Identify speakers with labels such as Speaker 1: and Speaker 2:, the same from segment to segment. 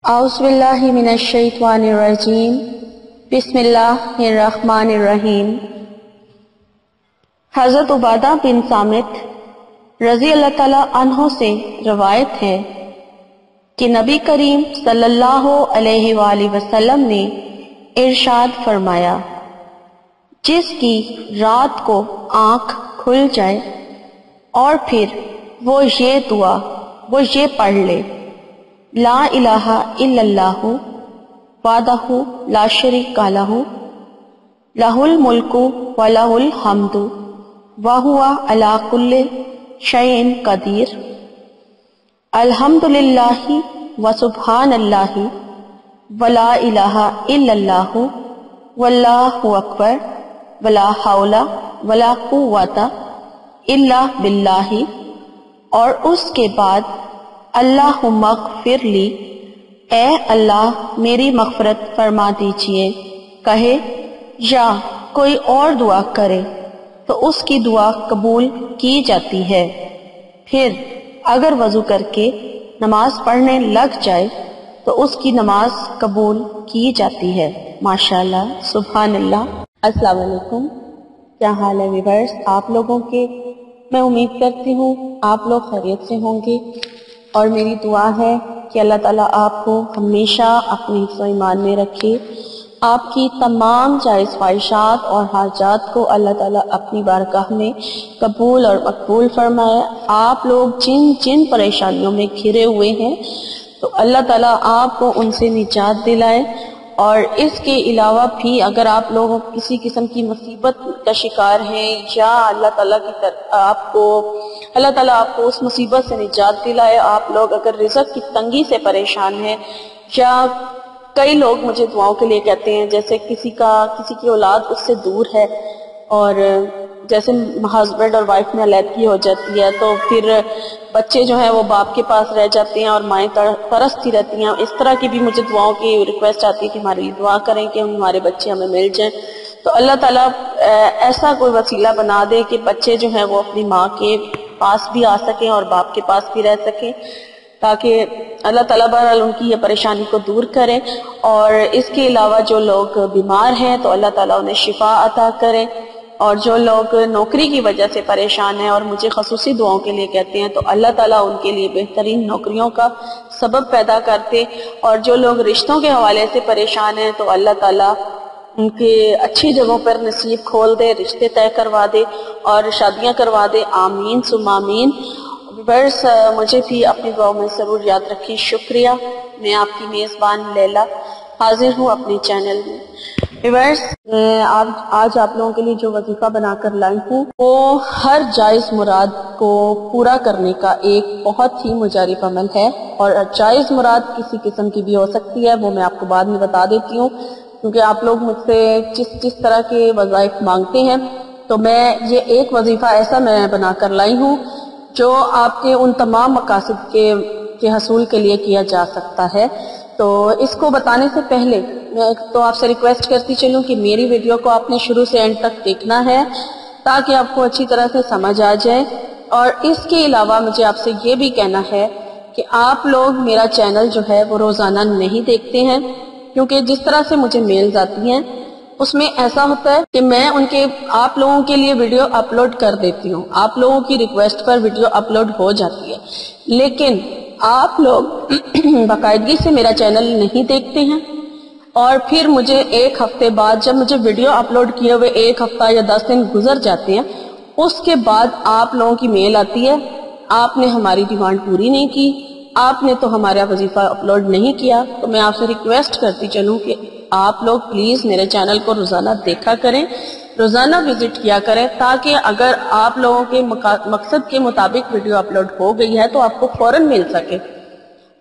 Speaker 1: اعوذ باللہ من الشیطان الرجیم بسم اللہ الرحمن الرحیم۔ حضرت عبادہ بن صامت رضی اللہ تعالی عنہ سے روایت ہے کہ نبی کریم صلی اللہ علیہ وآلہ وسلم نے ارشاد فرمایا، جس کی رات کو آنکھ کھل جائے اور پھر وہ یہ پڑھ لے، لا الہ الا اللہ وحدہ لا شریک لہ لہ الملک ولہ الحمد وہو علی کل شیء قدیر، الحمدللہ وسبحان اللہ ولا الہ الا اللہ واللہ اکبر ولا حول ولا قوۃ الا باللہ، اور اس کے بعد اللہم اغفر لی، اے اللہ میری مغفرت فرما دیجئے کہے، یا کوئی اور دعا کرے تو اس کی دعا قبول کی جاتی ہے۔ پھر اگر وضو کر کے نماز پڑھنے لگ جائے تو اس کی نماز قبول کی جاتی ہے۔ ماشاءاللہ، سبحان اللہ۔ السلام علیکم، کیا حال ہے ویورز آپ لوگوں کے؟ میں امید کرتی ہوں آپ لوگ خیریت سے ہوں گے، اور میری دعا ہے کہ اللہ تعالیٰ آپ کو ہمیشہ اپنے حفظ و ایمان میں رکھے، آپ کی تمام جائز خواہشات اور حاجات کو اللہ تعالیٰ اپنی بارگاہ میں قبول اور مقبول فرمائے۔ آپ لوگ جن پریشانیوں میں گھرے ہوئے ہیں تو اللہ تعالیٰ آپ کو ان سے نجات دلائے، اور اس کے علاوہ بھی اگر آپ لوگ کسی قسم کی مصیبت کا شکار ہیں یا اللہ تعالیٰ آپ کو اس مصیبت سے نجات دلائے، آپ لوگ اگر رزق کی تنگی سے پریشان ہیں، یا کئی لوگ مجھے دعاؤں کے لیے کہتے ہیں جیسے کسی کی اولاد اس سے دور ہے، اور جیسے ہسبینڈ اور وائف میں علیحدگی ہو جاتی ہے تو پھر بچے جو ہیں وہ باپ کے پاس رہ جاتے ہیں اور مائیں ترستی رہتی ہیں۔ اس طرح کی بھی مجھے دعاؤں کی ریکویسٹ آتی ہے کہ ہمارے لیے دعا کریں کہ ہمارے بچے ہمیں مل جائیں، تو اللہ تعالیٰ ایسا کوئی وسیلہ بنا دے کہ بچے جو ہیں وہ اپنی ماں کے پاس بھی آ سکیں اور باپ کے پاس بھی رہ سکیں، تاکہ اللہ تعالیٰ بہرحال ان کی یہ پریشانی کو دور کریں۔ اور اس کے علاوہ جو لوگ بیمار ہیں تو اللہ تعالیٰ انہیں شفا عطا کرے، اور جو لوگ نوکری کی وجہ سے پریشان ہیں اور مجھے خصوصی دعاؤں کے لیے کہتے ہیں تو اللہ تعالیٰ ان کے لیے بہترین نوکریوں کا سبب پیدا کرتے، اور جو لوگ رشتوں کے حوالے سے پریشان ہیں تو اللہ تعالیٰ ان کے اچھی جگہوں پر نصیب کھول دے، رشتے طے کروا دے اور شادیاں کروا دے، آمین ثم آمین۔ بس مجھے بھی اپنی دعاؤں میں ضرور یاد رکھیں۔ شکریہ۔ میں آپ کی میزبان لیلا حاضر ہوں اپنے چینل میں۔ ویورز، آج آپ لوگوں کے لیے جو وظیفہ بنا کر لائی ہوں وہ ہر جائز مراد کو پورا کرنے کا ایک بہت ہی مجرب عمل ہے، اور جائز مراد کسی قسم کی بھی ہو سکتی ہے، وہ میں آپ کو بعد میں بتا دیتی ہوں، کیونکہ آپ لوگ مجھ سے جس طرح کے وظائف مانگتے ہیں تو میں یہ ایک وظیفہ ایسا میں بنا کر لائی ہوں جو آپ کے ان تمام مقاصد کے حصول کے لیے کیا جا سکتا ہے۔ تو اس کو بتانے سے پہلے میں تو آپ سے ریکویسٹ کرتی چلوں کہ میری ویڈیو کو آپ نے شروع سے اینڈ تک دیکھنا ہے تاکہ آپ کو اچھی طرح سے سمجھ آ جائے، اور اس کے علاوہ مجھے آپ سے یہ بھی کہنا ہے کہ آپ لوگ میرا چینل جو ہے وہ روزانہ نہیں دیکھتے ہیں، کیونکہ جس طرح سے مجھے میلز آتی ہیں اس میں ایسا ہوتا ہے کہ میں آپ لوگوں کے لیے ویڈیو اپلوڈ کر دیتی ہوں، آپ لوگوں کی ریکویسٹ پر ویڈیو اپلوڈ ہو جاتی ہے، لیکن آپ لوگ باقاعدگی سے میرا چینل نہیں دیکھتے ہیں، اور پھر مجھے ایک ہفتے بعد جب مجھے ویڈیو اپلوڈ کیے ہوئے ایک ہفتہ یا 10 دن گزر جاتے ہیں، اس کے بعد آپ لوگوں کی میل آتی ہے، آپ نے ہماری ڈیمانڈ پوری نہیں کی، آپ نے تو ہمارا وظیفہ اپلوڈ نہیں کیا۔ تو میں آپ سے ریکویسٹ کرتی چلوں کہ آپ لوگ پلیز میرے چینل کو روزانہ دیکھا کریں، روزانہ وزٹ کیا کریں، تاکہ اگر آپ لوگوں کے مقصد کے مطابق ویڈیو اپلوڈ ہو گئی ہے تو آپ کو فوراً مل سکے۔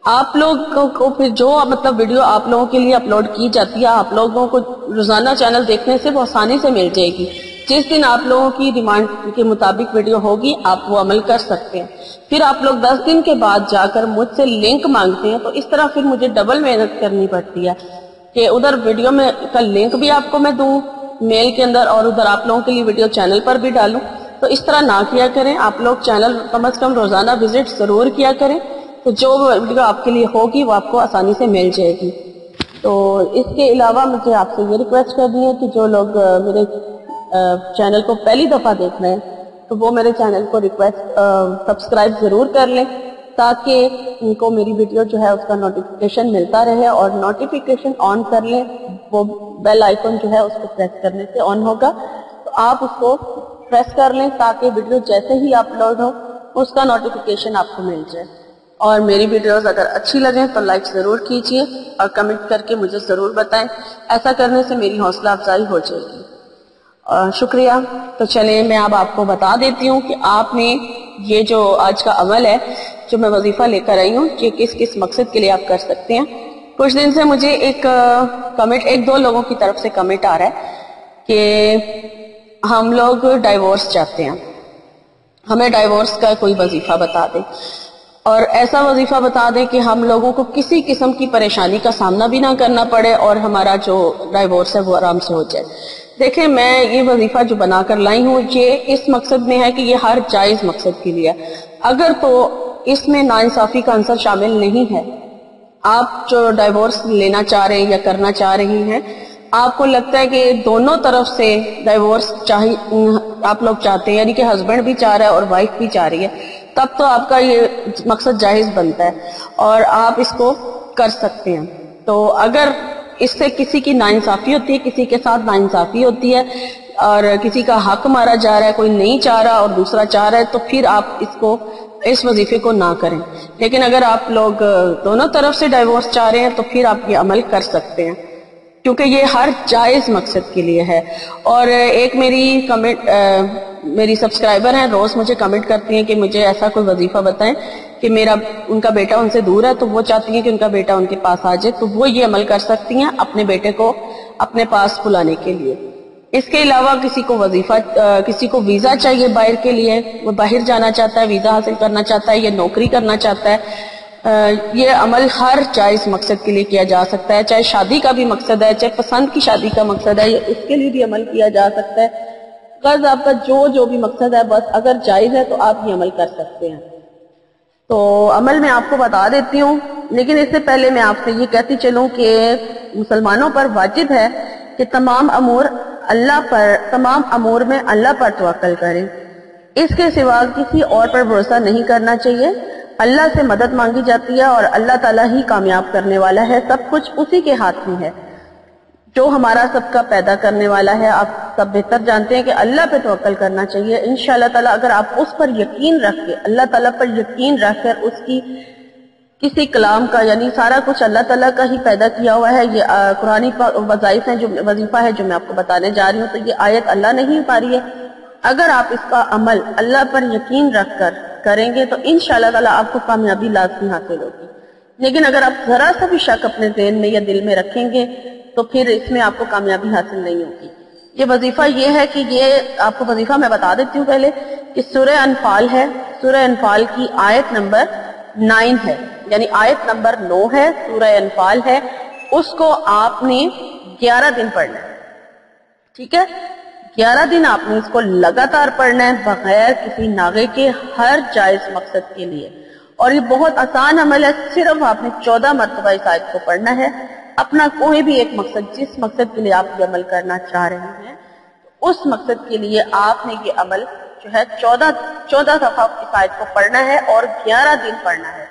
Speaker 1: آپ لوگ کو پھر جو ویڈیو آپ لوگوں کے لیے اپلوڈ کی جاتی ہے آپ لوگوں کو روزانہ چینل دیکھنے سے وہ آسانی سے مل جائے گی۔ جس دن آپ لوگوں کی ڈیمانڈ کے مطابق ویڈیو ہوگی آپ وہ عمل کر سکتے ہیں، پھر آپ لوگ 10 دن کے بعد جا کر مجھ سے لنک مانگتے ہیں، تو اس طرح پھر مجھے ڈبل محنت کرنی پڑتی ہے کہ ادھر ویڈیو میں کا لنک بھی آپ کو میں دوں میل کے اندر، اور ادھر آپ لوگوں کے لیے ویڈیو چینل پر بھی ڈالوں۔ تو اس طرح نہ کیا کریں، آپ لوگ چینل کم از کم روزانہ وزٹ ضرور کیا کریں تو جو ویڈیو آپ کے لیے ہوگی وہ آپ کو آسانی سے مل جائے گی. تو اس کے علاوہ مجھے آپ سے یہ ریکویسٹ کرنی ہے کہ جو لوگ میرے چینل کو پہلی دفعہ دیکھ رہے ہیں تو وہ میرے چینل کو سبسکرائب ضرور کر لیں تاکہ ان کو میری ویڈیو جو ہے اس کا نوٹیفیکیشن ملتا رہے, اور نوٹیفیکیشن آن کر لیں, وہ بیل آئیکن جو ہے اس کو پریس کرنے سے آن ہوگا, تو آپ اس کو پریس کر لیں تاکہ ویڈیو جیسے ہی اپلوڈ ہو اس کا نوٹیفیکیشن آپ کو مل جائے. اور میری ویڈیوز اگر اچھی لگیں تو لائک ضرور کیجیے اور کمنٹ کر کے مجھے ضرور بتائیں, ایسا کرنے سے میری حوصلہ افزائی ہو جائے گی. شکریہ. تو چلیں میں اب آپ کو بتا دیتی ہوں کہ آپ نے یہ جو آج کا عمل ہے جو میں وظیفہ لے کر آئی ہوں کہ کس کس مقصد کے لیے آپ کر سکتے ہیں. کچھ دن سے مجھے ایک دو لوگوں کی طرف سے کمنٹ آ رہا ہے کہ ہم لوگ ڈائیورس چاہتے ہیں, ہمیں ڈائیورس کا کوئی وظیفہ بتا دیں, اور ایسا وظیفہ بتا دیں کہ ہم لوگوں کو کسی قسم کی پریشانی کا سامنا بھی نہ کرنا پڑے اور ہمارا جو ڈائیورس ہے وہ آرام سے ہو جائے. دیکھیں میں یہ وظیفہ جو بنا کر لائی ہوں یہ اس مقصد میں ہے کہ یہ ہر جائز مقصد کے لیے ہے. اگر تو اس میں ناانصافی کا عنصر شامل نہیں ہے, آپ جو ڈائیورس لینا چاہ رہے ہیں یا کرنا چاہ رہی ہیں, آپ کو لگتا ہے کہ دونوں طرف سے ڈائیورس آپ لوگ چاہتے ہیں, یعنی کہ ہسبینڈ بھی چاہ رہا ہے اور وائف بھی چاہ رہی ہے, تب تو آپ کا یہ مقصد جائز بنتا ہے اور آپ اس کو کر سکتے ہیں. تو اگر اس سے کسی کی ناانصافی ہوتی ہے, کسی کے ساتھ ناانصافی ہوتی ہے اور کسی کا حق مارا جا رہا ہے, کوئی نہیں چاہ رہا اور دوسرا چاہ رہا ہے, تو پھر آپ اس وظیفے کو نہ کریں. لیکن اگر آپ لوگ دونوں طرف سے ڈائیورس چاہ رہے ہیں تو پھر آپ یہ عمل کر سکتے ہیں کیونکہ یہ ہر جائز مقصد کے لیے ہے. اور ایک میری سبسکرائبر ہیں, روز مجھے کمنٹ کرتی ہیں کہ مجھے ایسا کوئی وظیفہ بتائیں کہ ان کا بیٹا ان سے دور ہے, تو وہ چاہتی ہیں کہ ان کا بیٹا ان کے پاس آ جائے, تو وہ یہ عمل کر سکتی ہیں اپنے بیٹے کو اپنے پاس بلانے کے لیے. اس کے علاوہ کسی کو ویزا چاہیے باہر کے لیے, وہ باہر جانا چاہتا ہے, ویزا حاصل کرنا چاہتا ہے یا نوکری کرنا چاہتا ہے, یہ عمل ہر جائز مقصد کے لیے کیا جا سکتا ہے. چاہے شادی کا بھی مقصد ہے, چاہے پسند کی شادی کا مقصد ہے, اس کے لیے بھی عمل کیا جا سکتا ہے. غرض آپ کا جو بھی مقصد ہے, بس اگر جائز ہے تو آپ یہ عمل کر سکتے ہیں. تو عمل میں آپ کو بتا دیتی ہوں, لیکن اس سے پہلے میں آپ سے یہ کہتی چلوں کہ مسلمانوں پر واجب ہے کہ تمام امور میں اللہ پر توکل کریں. اس کے سوا کسی اور پر بھروسہ نہیں کرنا چاہیے. اللہ سے مدد مانگی جاتی ہے اور اللہ تعالیٰ ہی کامیاب کرنے والا ہے, سب کچھ اسی کے ہاتھ میں ہے جو ہمارا سب کا پیدا کرنے والا ہے. آپ سب بہتر جانتے ہیں کہ اللہ پہ توکل کرنا چاہیے. انشاءاللہ تعالیٰ اگر آپ اس پر یقین رکھ کے, اللہ تعالیٰ پر یقین رکھ کر اس کی کسی کلام کا, یعنی سارا کچھ اللہ تعالیٰ کا ہی پیدا کیا ہوا ہے, یہ قرآنی وظیفہ ہے جو میں آپ کو بتانے جا رہی ہوں, تو یہ آیت اللہ نہیں اتاری ہے. اگر آپ اس کا عمل اللہ پر یقین رکھ کر کریں گے تو انشاءاللہ تعالیٰ آپ کو کامیابی لازمی حاصل ہوگی. لیکن اگر آپ ذرا سا بھی شک اپنے ذہن میں یا دل میں رکھیں گے تو پھر اس میں آپ کو کامیابی حاصل نہیں ہوگی. یہ وظیفہ یہ ہے کہ یہ آپ کو وظیفہ میں بتا دیتی ہوں پہلے کہ سورہ انفال ہے, سورہ انفال کی آیت نمبر 9 ہے, یعنی آیت نمبر 9 ہے, سورہ انفال ہے, اس کو آپ نے 11 دن پڑھنا ہے. ٹھیک ہے, 11 دن آپ نے اس کو لگاتار پڑھنا ہے بغیر کسی ناغے کے, ہر جائز مقصد کے لیے. اور یہ بہت آسان عمل ہے, صرف آپ نے 14 مرتبہ اس آیت کو پڑھنا ہے. اپنا کوئی بھی ایک مقصد, جس مقصد کے لیے آپ یہ عمل کرنا چاہ رہے ہیں, اس مقصد کے لیے آپ نے یہ عمل جو ہے 14 دفعہ اس آیت کو پڑھنا ہے اور 11 دن پڑھنا ہے.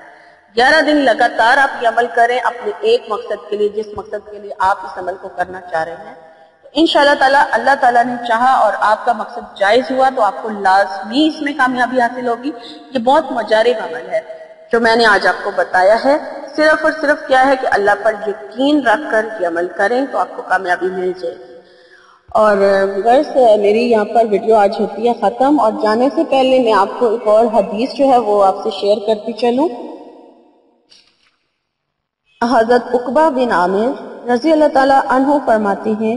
Speaker 1: 11 دن لگاتار آپ یہ عمل کریں اپنے ایک مقصد کے لیے, جس مقصد کے لیے آپ اس عمل کو کرنا چاہ رہے ہیں. تو انشاءاللہ تعالیٰ اللہ تعالیٰ نے چاہا اور آپ کا مقصد جائز ہوا تو آپ کو لازمی اس میں کامیابی حاصل ہوگی. یہ بہت مجرب عمل ہے جو میں نے آج آپ کو بتایا ہے. صرف اور صرف کیا ہے کہ اللہ پر یقین رکھ کر یہ عمل کریں تو آپ کو کامیابی مل جائے گی. اور بس میری یہاں پر ویڈیو آج ہوتی ہے ختم, اور جانے سے پہلے میں آپ کو ایک اور حدیث جو ہے وہ آپ سے شیئر کرتی چلوں. حضرت عقبہ بن عامر رضی اللہ تعالیٰ عنہ فرماتے ہیں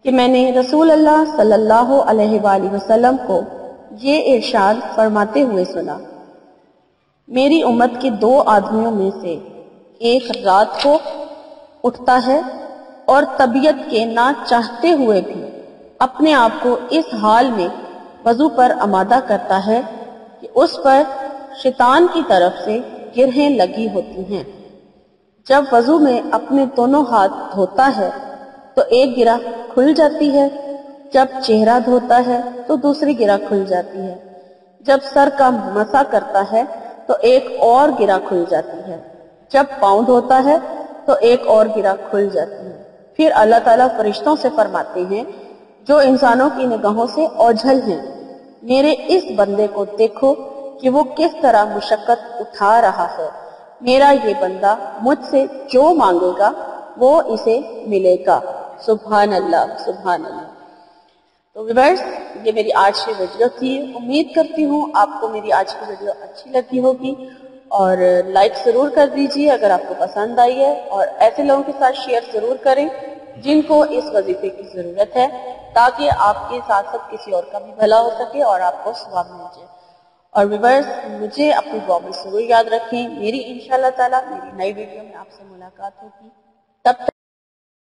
Speaker 1: کہ میں نے رسول اللہ صلی اللہ علیہ وآلہ وسلم کو یہ ارشاد فرماتے ہوئے سنا, میری امت کے 2 آدمیوں میں سے ایک رات کو اٹھتا ہے اور طبیعت کے نہ چاہتے ہوئے بھی اپنے آپ کو اس حال میں وضو پر آمادہ کرتا ہے کہ اس پر شیطان کی طرف سے گرہیں لگی ہوتی ہیں۔ جب وضو میں اپنے دونوں ہاتھ دھوتا ہے تو ایک گرہ کھل جاتی ہے، جب چہرہ دھوتا ہے تو دوسری گرہ کھل جاتی ہے، جب سر کا مسح کرتا ہے تو ایک اور گرہ کھل جاتی ہے، جب پاؤں دھوتا ہے تو ایک اور گرہ کھل جاتی ہے۔ پھر اللہ تعالیٰ فرشتوں سے فرماتے ہیں جو انسانوں کی نگاہوں سے اوجھل ہیں، میرے اس بندے کو دیکھو کہ وہ کس طرح مشقت اٹھا رہا ہے، میرا یہ بندہ مجھ سے جو مانگے گا وہ اسے ملے گا۔ سبحان اللہ، سبحان اللہ۔ تو ویورز، یہ میری آج کی ویڈیو تھی۔ امید کرتی ہوں آپ کو میری آج کی ویڈیو اچھی لگی ہوگی، اور لائک ضرور کر دیجیے اگر آپ کو پسند آئی ہے، اور ایسے لوگوں کے ساتھ شیئر ضرور کریں جن کو اس وظیفے کی ضرورت ہے، تاکہ آپ کے ساتھ ساتھ کسی اور کا بھی بھلا ہو سکے اور آپ کو ثواب مل جائے۔ اور ویورز، مجھے اپنی دعا میں ضرور یاد رکھیں۔ میری انشاءاللہ تعالیٰ میری نئی ویڈیو میں آپ سے ملاقات ہوگی، تب تک